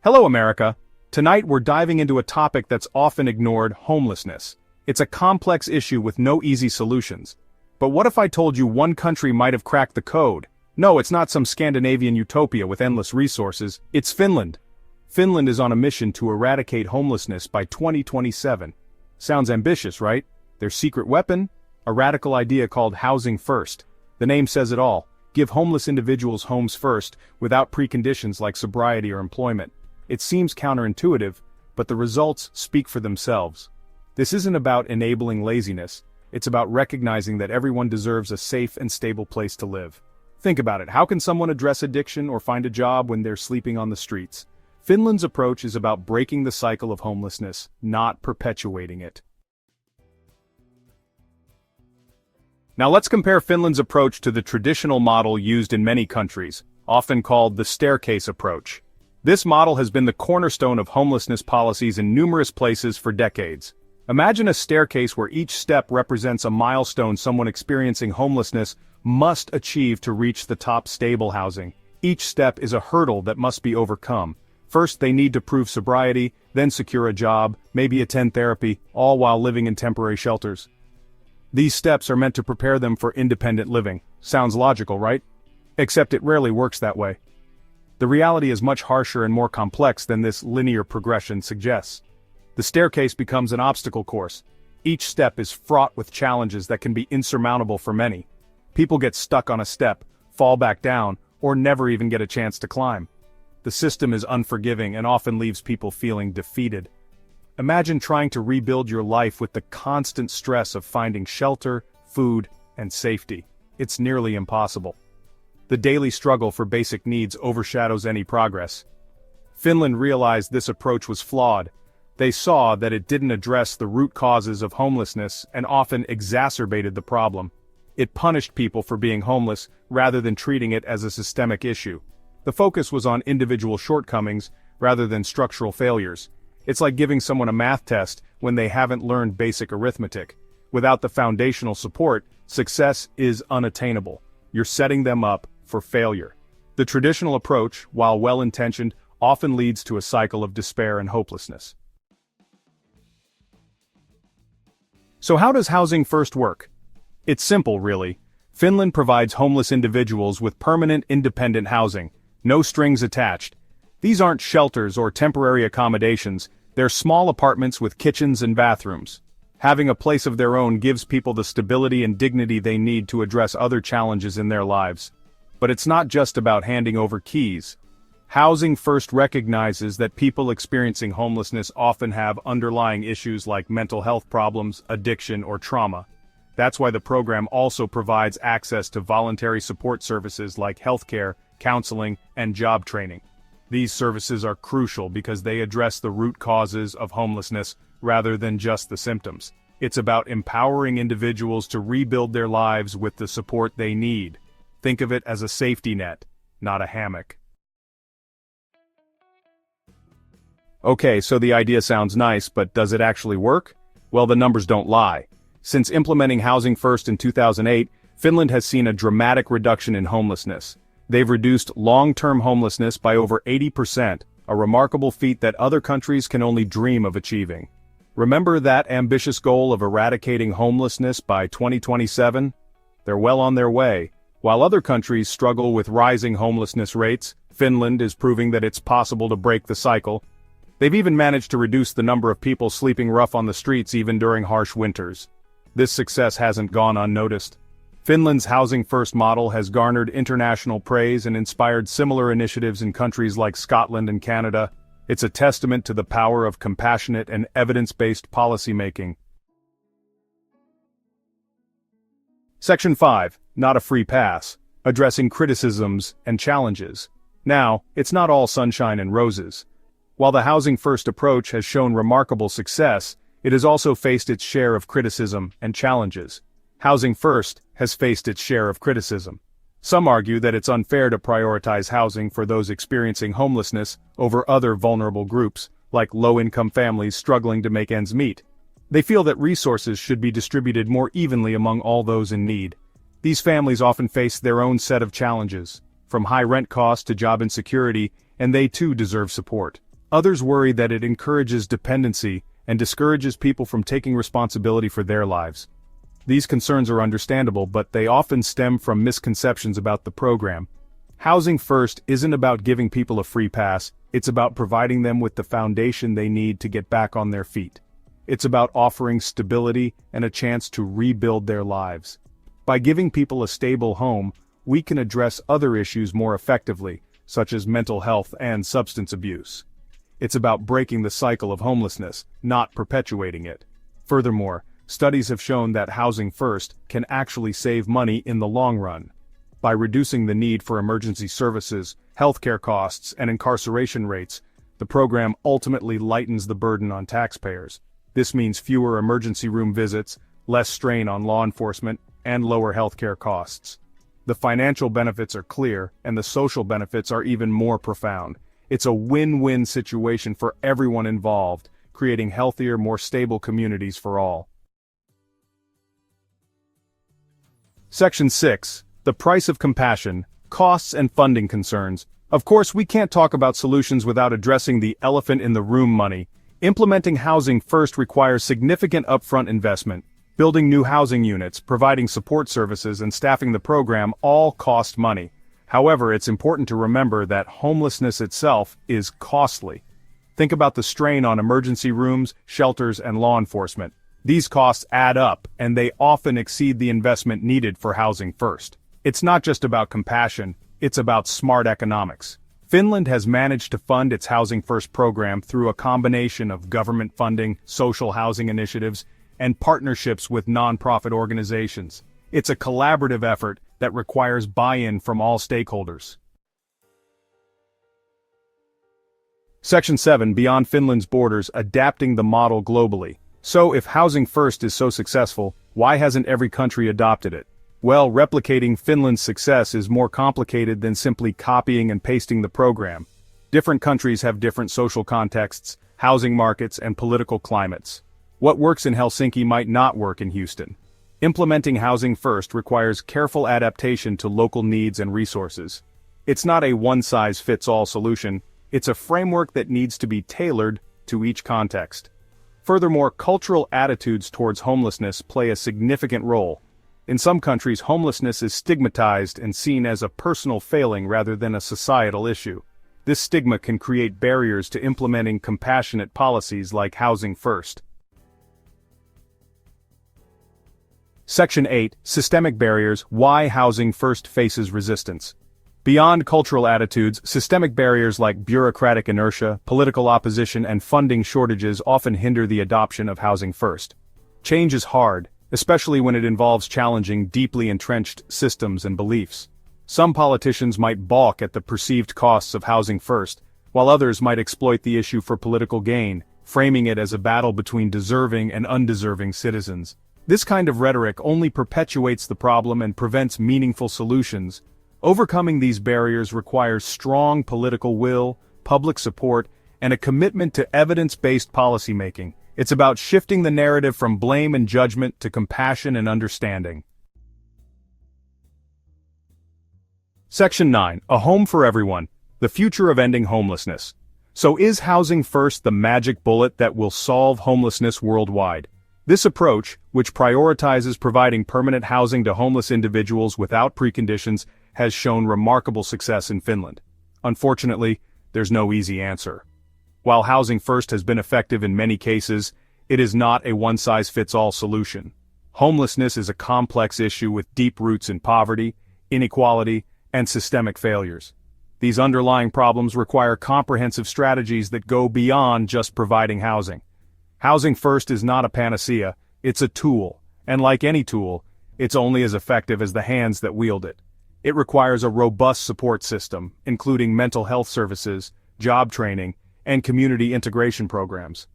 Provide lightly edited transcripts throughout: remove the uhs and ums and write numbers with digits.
Hello, America. Tonight we're diving into a topic that's often ignored: homelessness. It's a complex issue with no easy solutions. But what if I told you one country might have cracked the code? No, it's not some Scandinavian utopia with endless resources, it's Finland. Finland is on a mission to eradicate homelessness by 2027. Sounds ambitious, right? Their secret weapon? A radical idea called housing first. The name says it all: give homeless individuals homes first, without preconditions like sobriety or employment. It seems counterintuitive, but the results speak for themselves. This isn't about enabling laziness, it's about recognizing that everyone deserves a safe and stable place to live. Think about it: how can someone address addiction or find a job when they're sleeping on the streets? Finland's approach is about breaking the cycle of homelessness, not perpetuating it. Now let's compare Finland's approach to the traditional model used in many countries, often called the staircase approach. This model has been the cornerstone of homelessness policies in numerous places for decades. Imagine a staircase where each step represents a milestone someone experiencing homelessness must achieve to reach the top: stable housing. Each step is a hurdle that must be overcome. First, they need to prove sobriety, then secure a job, maybe attend therapy, all while living in temporary shelters. These steps are meant to prepare them for independent living. Sounds logical, right? Except it rarely works that way. The reality is much harsher and more complex than this linear progression suggests. The staircase becomes an obstacle course. Each step is fraught with challenges that can be insurmountable for many. People get stuck on a step, fall back down, or never even get a chance to climb. The system is unforgiving and often leaves people feeling defeated. Imagine trying to rebuild your life with the constant stress of finding shelter, food, and safety. It's nearly impossible. The daily struggle for basic needs overshadows any progress. Finland realized this approach was flawed. They saw that it didn't address the root causes of homelessness and often exacerbated the problem. It punished people for being homeless rather than treating it as a systemic issue. The focus was on individual shortcomings rather than structural failures. It's like giving someone a math test when they haven't learned basic arithmetic. Without the foundational support, success is unattainable. You're setting them up for failure. The traditional approach, while well-intentioned, often leads to a cycle of despair and hopelessness. So how does housing first work? It's simple, really. Finland provides homeless individuals with permanent independent housing, no strings attached. These aren't shelters or temporary accommodations, they're small apartments with kitchens and bathrooms. Having a place of their own gives people the stability and dignity they need to address other challenges in their lives. But it's not just about handing over keys. Housing First recognizes that people experiencing homelessness often have underlying issues like mental health problems, addiction, or trauma. That's why the program also provides access to voluntary support services like healthcare, counseling, and job training. These services are crucial because they address the root causes of homelessness rather than just the symptoms. It's about empowering individuals to rebuild their lives with the support they need. Think of it as a safety net, not a hammock. Okay, so the idea sounds nice, but does it actually work? Well, the numbers don't lie. Since implementing Housing First in 2008, Finland has seen a dramatic reduction in homelessness. They've reduced long-term homelessness by over 80%, a remarkable feat that other countries can only dream of achieving. Remember that ambitious goal of eradicating homelessness by 2027? They're well on their way. While other countries struggle with rising homelessness rates, Finland is proving that it's possible to break the cycle. They've even managed to reduce the number of people sleeping rough on the streets even during harsh winters. This success hasn't gone unnoticed. Finland's Housing First model has garnered international praise and inspired similar initiatives in countries like Scotland and Canada. It's a testament to the power of compassionate and evidence-based policymaking. Section 5. Not a free pass. Addressing criticisms and challenges. Now, it's not all sunshine and roses. While the Housing First approach has shown remarkable success, it has also faced its share of criticism and challenges. Housing First has faced its share of criticism. Some argue that it's unfair to prioritize housing for those experiencing homelessness over other vulnerable groups, like low-income families struggling to make ends meet. They feel that resources should be distributed more evenly among all those in need. These families often face their own set of challenges, from high rent costs to job insecurity, and they too deserve support. Others worry that it encourages dependency and discourages people from taking responsibility for their lives. These concerns are understandable, but they often stem from misconceptions about the program. Housing First isn't about giving people a free pass, it's about providing them with the foundation they need to get back on their feet. It's about offering stability and a chance to rebuild their lives. By giving people a stable home, we can address other issues more effectively, such as mental health and substance abuse. It's about breaking the cycle of homelessness, not perpetuating it. Furthermore, studies have shown that Housing First can actually save money in the long run. By reducing the need for emergency services, healthcare costs, and incarceration rates, the program ultimately lightens the burden on taxpayers. This means fewer emergency room visits, less strain on law enforcement, and lower healthcare costs. The financial benefits are clear, and the social benefits are even more profound. It's a win-win situation for everyone involved, creating healthier, more stable communities for all. Section 6. The price of compassion, costs and funding concerns. Of course, we can't talk about solutions without addressing the elephant in the room: money. Implementing Housing First requires significant upfront investment. Building new housing units, providing support services, and staffing the program all cost money. However, it's important to remember that homelessness itself is costly. Think about the strain on emergency rooms, shelters, and law enforcement. These costs add up, and they often exceed the investment needed for Housing First. It's not just about compassion, it's about smart economics. Finland has managed to fund its Housing First program through a combination of government funding, social housing initiatives, and partnerships with nonprofit organizations. It's a collaborative effort that requires buy-in from all stakeholders. Section 7. Beyond Finland's borders, adapting the model globally. So, if Housing First is so successful, why hasn't every country adopted it? Well, replicating Finland's success is more complicated than simply copying and pasting the program. Different countries have different social contexts, housing markets, and political climates. What works in Helsinki might not work in Houston. Implementing Housing First requires careful adaptation to local needs and resources. It's not a one-size-fits-all solution, it's a framework that needs to be tailored to each context. Furthermore, cultural attitudes towards homelessness play a significant role. In some countries, homelessness is stigmatized and seen as a personal failing rather than a societal issue. This stigma can create barriers to implementing compassionate policies like Housing First. Section 8. Systemic barriers: why Housing First faces resistance. Beyond cultural attitudes, systemic barriers like bureaucratic inertia, political opposition, and funding shortages often hinder the adoption of Housing First. Change is hard, especially when it involves challenging deeply entrenched systems and beliefs. Some politicians might balk at the perceived costs of Housing First, while others might exploit the issue for political gain, framing it as a battle between deserving and undeserving citizens. This kind of rhetoric only perpetuates the problem and prevents meaningful solutions. Overcoming these barriers requires strong political will, public support, and a commitment to evidence-based policymaking. It's about shifting the narrative from blame and judgment to compassion and understanding. Section 9. A home for everyone: the future of ending homelessness. So is Housing First the magic bullet that will solve homelessness worldwide? This approach, which prioritizes providing permanent housing to homeless individuals without preconditions, has shown remarkable success in Finland. Unfortunately, there's no easy answer. While Housing First has been effective in many cases, it is not a one-size-fits-all solution. Homelessness is a complex issue with deep roots in poverty, inequality, and systemic failures. These underlying problems require comprehensive strategies that go beyond just providing housing. Housing First is not a panacea, it's a tool, and like any tool, it's only as effective as the hands that wield it. It requires a robust support system, including mental health services, job training, and community integration programs.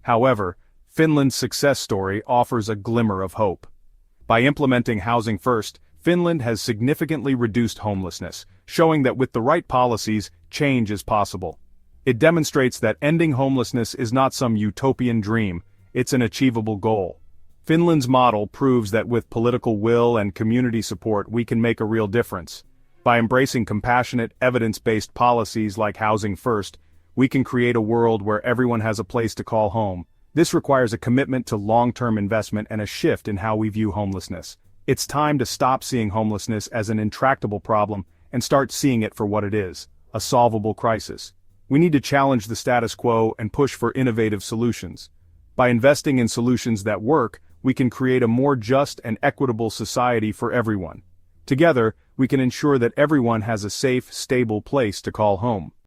However, Finland's success story offers a glimmer of hope. By implementing Housing First, Finland has significantly reduced homelessness, showing that with the right policies, change is possible. It demonstrates that ending homelessness is not some utopian dream, it's an achievable goal. Finland's model proves that with political will and community support we can make a real difference. By embracing compassionate, evidence-based policies like Housing First, we can create a world where everyone has a place to call home. This requires a commitment to long-term investment and a shift in how we view homelessness. It's time to stop seeing homelessness as an intractable problem and start seeing it for what it is, a solvable crisis. We need to challenge the status quo and push for innovative solutions. By investing in solutions that work, we can create a more just and equitable society for everyone. Together, we can ensure that everyone has a safe, stable place to call home.